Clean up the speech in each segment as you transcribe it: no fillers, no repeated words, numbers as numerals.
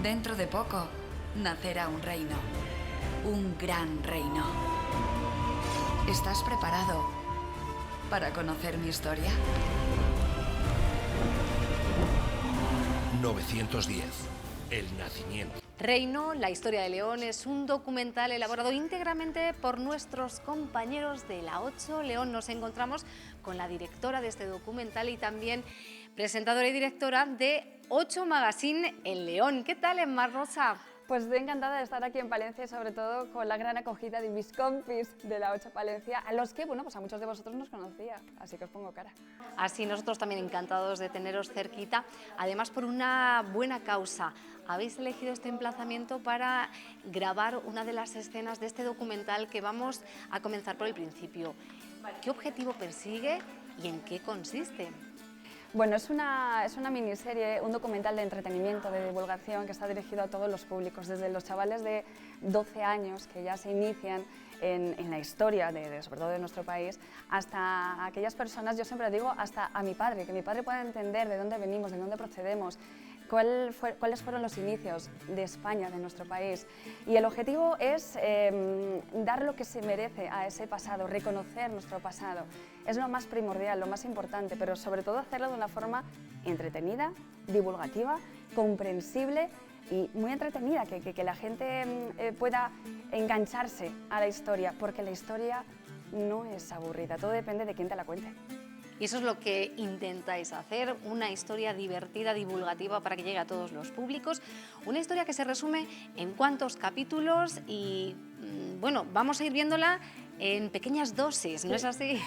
Dentro de poco nacerá un reino, un gran reino. ¿Estás preparado para conocer mi historia? 910. El nacimiento. Reino, la historia de León, es un documental elaborado íntegramente por nuestros compañeros de La 8 León. Nos encontramos con la directora de este documental y también presentadora y directora de 8 Magazine en León. ¿Qué tal, Emma Rosa? Pues estoy encantada de estar aquí en Palencia y sobre todo con la gran acogida de mis compis de La 8 Palencia, a los que, bueno, pues a muchos de vosotros nos conocía, así que os pongo cara. Así nosotros también encantados de teneros cerquita, además por una buena causa. Habéis elegido este emplazamiento para grabar una de las escenas de este documental que vamos a comenzar por el principio. ¿Qué objetivo persigue y en qué consiste? Bueno, es una miniserie, un documental de entretenimiento, de divulgación, que está dirigido a todos los públicos, desde los chavales de 12 años que ya se inician en la historia, sobre todo de nuestro país, hasta aquellas personas, yo siempre digo, hasta a mi padre, que mi padre pueda entender de dónde venimos, de dónde procedemos, cuáles fueron los inicios de España, de nuestro país. Y el objetivo es dar lo que se merece a ese pasado, reconocer nuestro pasado. Es lo más primordial, lo más importante, pero sobre todo hacerlo de una forma entretenida, divulgativa, comprensible y muy entretenida, que la gente pueda engancharse a la historia, porque la historia no es aburrida, todo depende de quién te la cuente. Y eso es lo que intentáis hacer, una historia divertida, divulgativa para que llegue a todos los públicos, una historia que se resume en cuántos capítulos y, bueno, vamos a ir viéndola en pequeñas dosis, ¿no es así?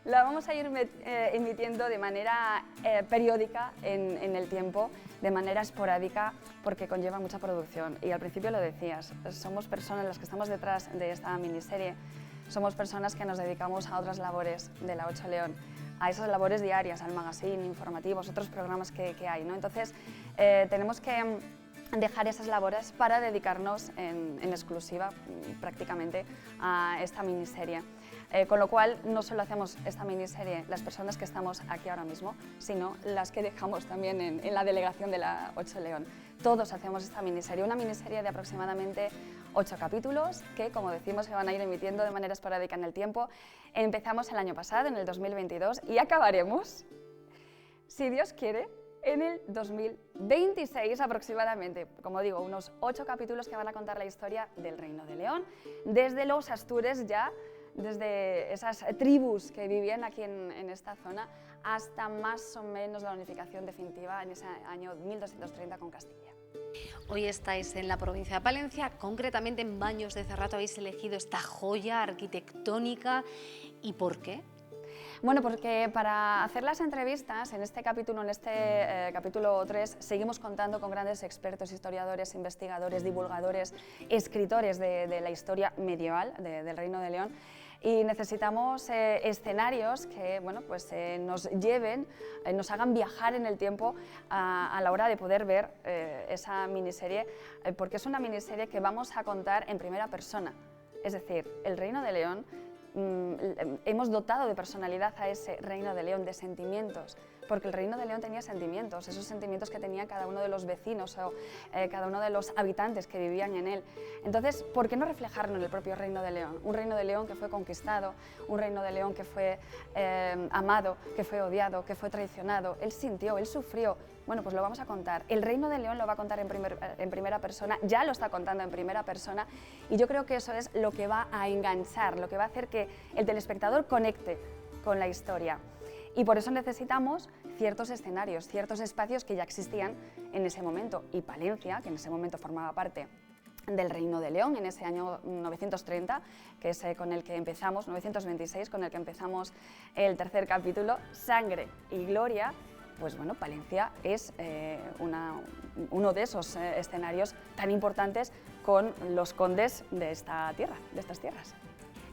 La vamos a ir emitiendo de manera periódica en el tiempo, de manera esporádica, porque conlleva mucha producción. Y al principio lo decías, somos personas, las que estamos detrás de esta miniserie, somos personas que nos dedicamos a otras labores de La 8 León, a esas labores diarias, al magazine, informativos, otros programas que hay, ¿no? Entonces, tenemos que dejar esas labores para dedicarnos en exclusiva prácticamente a esta miniserie. Con lo cual, no solo hacemos esta miniserie las personas que estamos aquí ahora mismo, sino las que dejamos también en la delegación de La 8 León. Todos hacemos esta miniserie, una miniserie de aproximadamente 8 capítulos que, como decimos, se van a ir emitiendo de manera esporádica en el tiempo. Empezamos el año pasado, en el 2022, y acabaremos, si Dios quiere, en el 2026 aproximadamente. Como digo, unos 8 capítulos que van a contar la historia del Reino de León, desde los Astures ya, desde esas tribus que vivían aquí en esta zona, hasta más o menos la unificación definitiva en ese año 1230 con Castilla. Hoy estáis en la provincia de Palencia, concretamente en Baños de Cerrato habéis elegido esta joya arquitectónica. ¿Y por qué? Bueno, porque para hacer las entrevistas, en este capítulo 3, seguimos contando con grandes expertos, historiadores, investigadores, divulgadores, escritores de la historia medieval del Reino de León. Y necesitamos escenarios que, bueno, pues, nos lleven, nos hagan viajar en el tiempo a la hora de poder ver esa miniserie, porque es una miniserie que vamos a contar en primera persona. Es decir, el Reino de León, hemos dotado de personalidad a ese Reino de León, de sentimientos, porque el Reino de León tenía sentimientos, esos sentimientos que tenía cada uno de los vecinos o cada uno de los habitantes que vivían en él. Entonces, ¿por qué no reflejarlo en el propio Reino de León? Un Reino de León que fue conquistado, un Reino de León que fue amado, que fue odiado, que fue traicionado. Él sintió, él sufrió. Bueno, pues lo vamos a contar. El Reino de León lo va a contar en primera persona, ya lo está contando en primera persona, y yo creo que eso es lo que va a enganchar, lo que va a hacer que el telespectador conecte con la historia. Y por eso necesitamos ciertos escenarios, ciertos espacios que ya existían en ese momento. Y Palencia, que en ese momento formaba parte del Reino de León, en ese año 930, que es con el que empezamos, 926, con el que empezamos el tercer capítulo, Sangre y Gloria. Pues bueno, Palencia es uno de esos escenarios tan importantes con los condes de esta tierra, de estas tierras.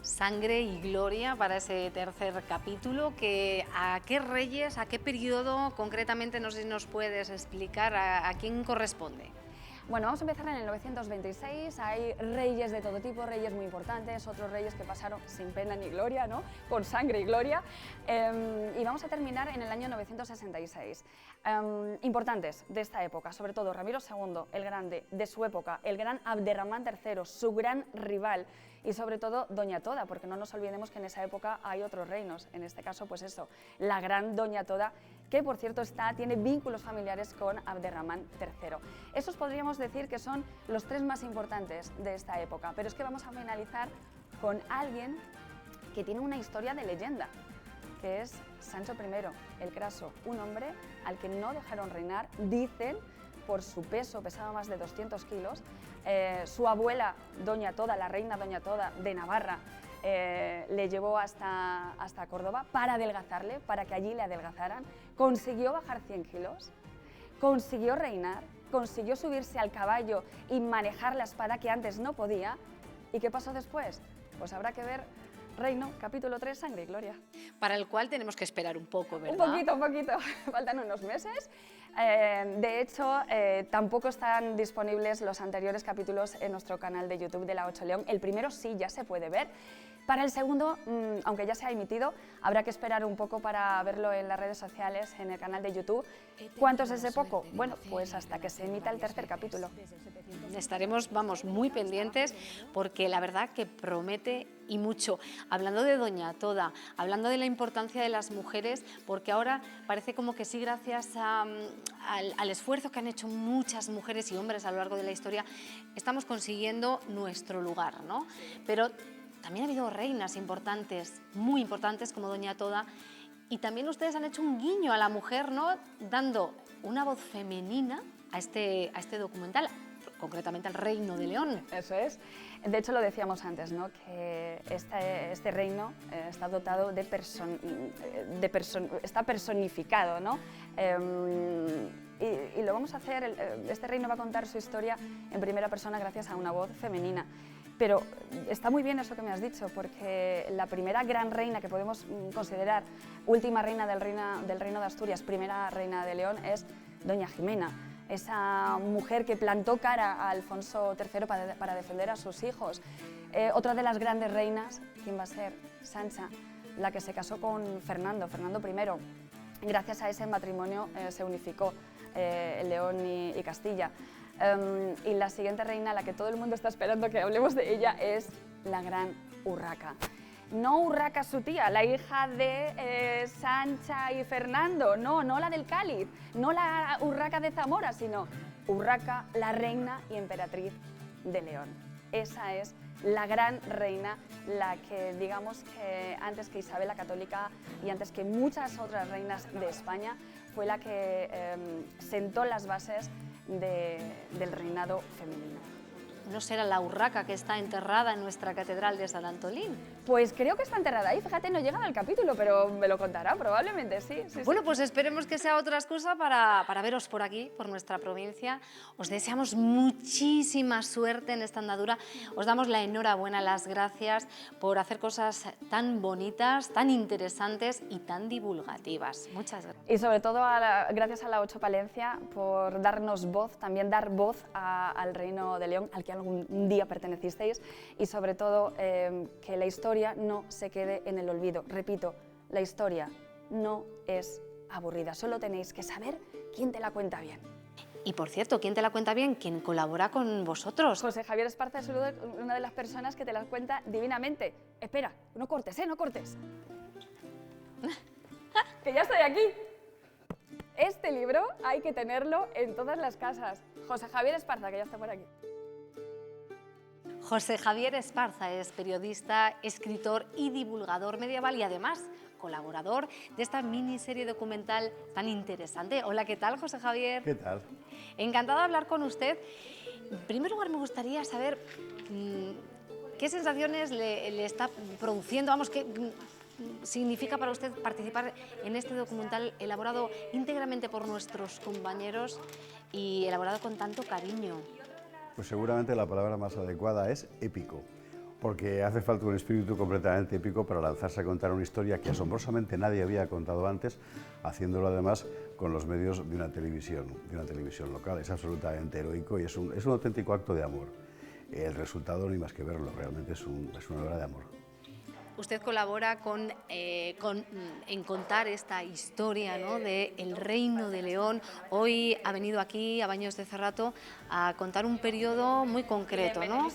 Sangre y gloria para ese tercer capítulo, ¿a qué reyes, a qué periodo concretamente, no sé si nos puedes explicar, a quién corresponde? Bueno, vamos a empezar en el 926, hay reyes de todo tipo, reyes muy importantes, otros reyes que pasaron sin pena ni gloria, ¿no? Con sangre y gloria, y vamos a terminar en el año 966. Importantes de esta época, sobre todo Ramiro II, el Grande, de su época, el gran Abderramán III, su gran rival, y sobre todo Doña Toda, porque no nos olvidemos que en esa época hay otros reinos, en este caso pues eso, la gran Doña Toda, que por cierto tiene vínculos familiares con Abderramán III. Esos podríamos decir que son los tres más importantes de esta época, pero es que vamos a finalizar con alguien que tiene una historia de leyenda, que es Sancho I, el Craso, un hombre al que no dejaron reinar, dicen, por su peso, pesaba más de 200 kilos, su abuela Doña Toda, la reina Doña Toda de Navarra, le llevó hasta Córdoba para adelgazarle, para que allí le adelgazaran, consiguió bajar 100 kilos, consiguió reinar, consiguió subirse al caballo y manejar la espada que antes no podía. ¿Y qué pasó después? Pues habrá que ver Reino, capítulo 3, Sangre y Gloria. Para el cual tenemos que esperar un poco, ¿verdad? Un poquito, faltan unos meses. De hecho, tampoco están disponibles los anteriores capítulos en nuestro canal de YouTube de La Ocho León. El primero sí, ya se puede ver. Para el segundo, aunque ya se ha emitido, habrá que esperar un poco para verlo en las redes sociales, en el canal de YouTube. ¿Cuánto es ese poco? Bueno, pues hasta que se emita el tercer capítulo. Estaremos, vamos, muy pendientes porque la verdad que promete y mucho. Hablando de Doña Toda, hablando de la importancia de las mujeres, porque ahora parece como que sí, gracias al esfuerzo que han hecho muchas mujeres y hombres a lo largo de la historia, estamos consiguiendo nuestro lugar, ¿no? Pero también ha habido reinas importantes, muy importantes, como Doña Toda, y también ustedes han hecho un guiño a la mujer, ¿no? Dando una voz femenina a este documental, concretamente al Reino de León. Eso es. De hecho, lo decíamos antes, ¿no? Que este reino está dotado está personificado, ¿no? Y lo vamos a hacer, este reino va a contar su historia en primera persona gracias a una voz femenina. Pero está muy bien eso que me has dicho, porque la primera gran reina que podemos considerar última reina del Reino de Asturias, primera reina de León, es Doña Jimena, esa mujer que plantó cara a Alfonso III para defender a sus hijos. Otra de las grandes reinas, ¿quién va a ser? Sancha, la que se casó con Fernando I. Gracias a ese matrimonio se unificó León y Castilla. Y la siguiente reina, la que todo el mundo está esperando que hablemos de ella, es la gran Urraca. No Urraca su tía, la hija de Sancha y Fernando, no la del Cáliz, no la Urraca de Zamora, sino Urraca, la reina y emperatriz de León. Esa es la gran reina, la que digamos que antes que Isabel la Católica y antes que muchas otras reinas de España, fue la que sentó las bases del reinado femenino. ¿No será la Urraca que está enterrada en nuestra catedral de San Antolín? Pues creo que está enterrada ahí, fíjate, no llega al capítulo, pero me lo contará probablemente, sí. Bueno, pues esperemos que sea otra excusa para veros por aquí, por nuestra provincia. Os deseamos muchísima suerte en esta andadura. Os damos la enhorabuena, las gracias por hacer cosas tan bonitas, tan interesantes y tan divulgativas. Muchas gracias. Y sobre todo gracias a la Ocho Palencia por darnos voz, también dar voz al Reino de León, al que algún día pertenecisteis, y sobre todo que la historia no se quede en el olvido. Repito, la historia no es aburrida, solo tenéis que saber quién te la cuenta bien. Y por cierto, ¿quién te la cuenta bien? ¿Quién colabora con vosotros? José Javier Esparza es una de las personas que te la cuenta divinamente. Espera, no cortes, no cortes. Que ya estoy aquí. Este libro hay que tenerlo en todas las casas. José Javier Esparza, que ya está por aquí. José Javier Esparza es periodista, escritor y divulgador medieval y además colaborador de esta miniserie documental tan interesante. Hola, ¿qué tal, José Javier? ¿Qué tal? Encantada de hablar con usted. En primer lugar, me gustaría saber qué sensaciones le está produciendo, vamos, qué significa para usted participar en este documental elaborado íntegramente por nuestros compañeros y elaborado con tanto cariño. Pues seguramente la palabra más adecuada es épico, porque hace falta un espíritu completamente épico para lanzarse a contar una historia que asombrosamente nadie había contado antes, haciéndolo además con los medios de una televisión local. Es absolutamente heroico y es un auténtico acto de amor. El resultado no hay más que verlo, realmente es una obra de amor. Usted colabora en contar esta historia, ¿no?, de El Reino de León. Hoy ha venido aquí, a Baños de Cerrato, a contar un periodo muy concreto, ¿no?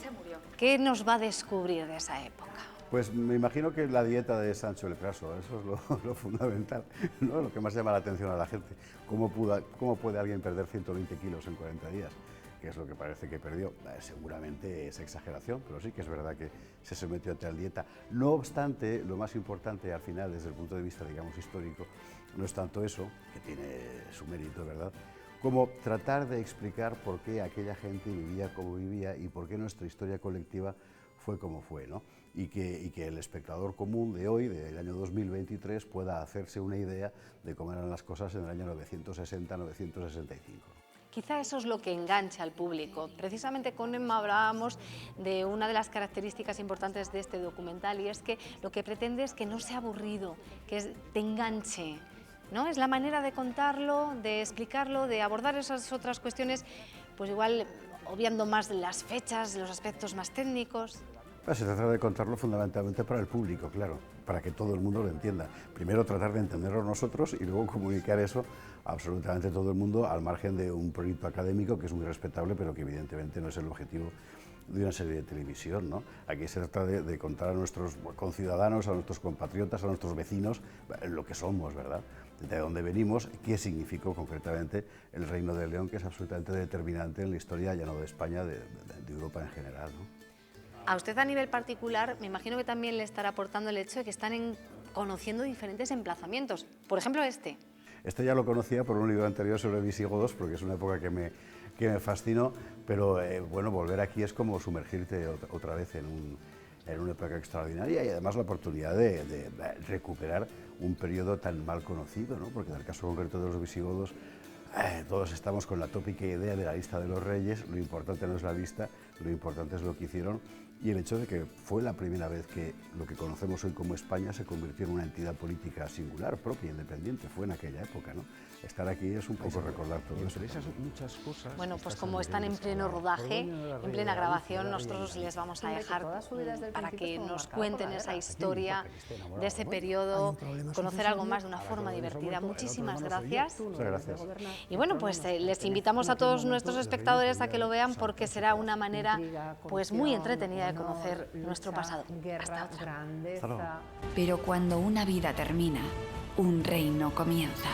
¿Qué nos va a descubrir de esa época? Pues me imagino que la dieta de Sancho el Craso, eso es lo fundamental, ¿no? Lo que más llama la atención a la gente. ¿Cómo puede alguien perder 120 kilos en 40 días? Que es lo que parece que perdió. Seguramente es exageración, pero sí que es verdad que se sometió a tal dieta. No obstante, lo más importante al final, desde el punto de vista, digamos, histórico, no es tanto eso, que tiene su mérito, ¿verdad?, como tratar de explicar por qué aquella gente vivía como vivía y por qué nuestra historia colectiva fue como fue, ¿no? Y que el espectador común de hoy, del año 2023, pueda hacerse una idea de cómo eran las cosas en el año 960-965. Quizá eso es lo que engancha al público. Precisamente con Emma hablábamos de una de las características importantes de este documental, y es que lo que pretende es que no sea aburrido, que te enganche, ¿no? Es la manera de contarlo, de explicarlo, de abordar esas otras cuestiones, pues igual obviando más las fechas, los aspectos más técnicos. Se trata de contarlo fundamentalmente para el público, claro, para que todo el mundo lo entienda. Primero tratar de entenderlo nosotros y luego comunicar eso a absolutamente todo el mundo, al margen de un proyecto académico que es muy respetable, pero que evidentemente no es el objetivo de una serie de televisión, ¿no? Aquí se trata de contar a nuestros conciudadanos, a nuestros compatriotas, a nuestros vecinos, lo que somos, ¿verdad?, de dónde venimos, qué significó concretamente el Reino de León, que es absolutamente determinante en la historia ya no de España, de Europa en general, ¿no? A usted a nivel particular, me imagino que también le estará aportando el hecho de que están conociendo diferentes emplazamientos. Por ejemplo, este. Este ya lo conocía por un libro anterior sobre visigodos, porque es una época que me fascinó, pero bueno, volver aquí es como sumergirte otra vez en una época extraordinaria y además la oportunidad de recuperar un periodo tan mal conocido, ¿no? Porque en el caso concreto de los visigodos, todos estamos con la tópica idea de la lista de los reyes. Lo importante no es la lista, lo importante es lo que hicieron y el hecho de que fue la primera vez que lo que conocemos hoy como España se convirtió en una entidad política singular, propia, independiente. Fue en aquella época, ¿no? Estar aquí es un poco recordar todo eso. Muchas cosas. Bueno, pues como están en pleno rodaje, en plena grabación, nosotros les vamos a dejar para que nos cuenten esa historia de ese periodo, conocer algo más de una forma divertida. Muchísimas gracias. Muchas gracias. Y bueno, pues les invitamos a todos nuestros espectadores a que lo vean, porque será una manera pues muy entretenida de conocer nuestro pasado. Hasta otra. Pero cuando una vida termina, un reino comienza.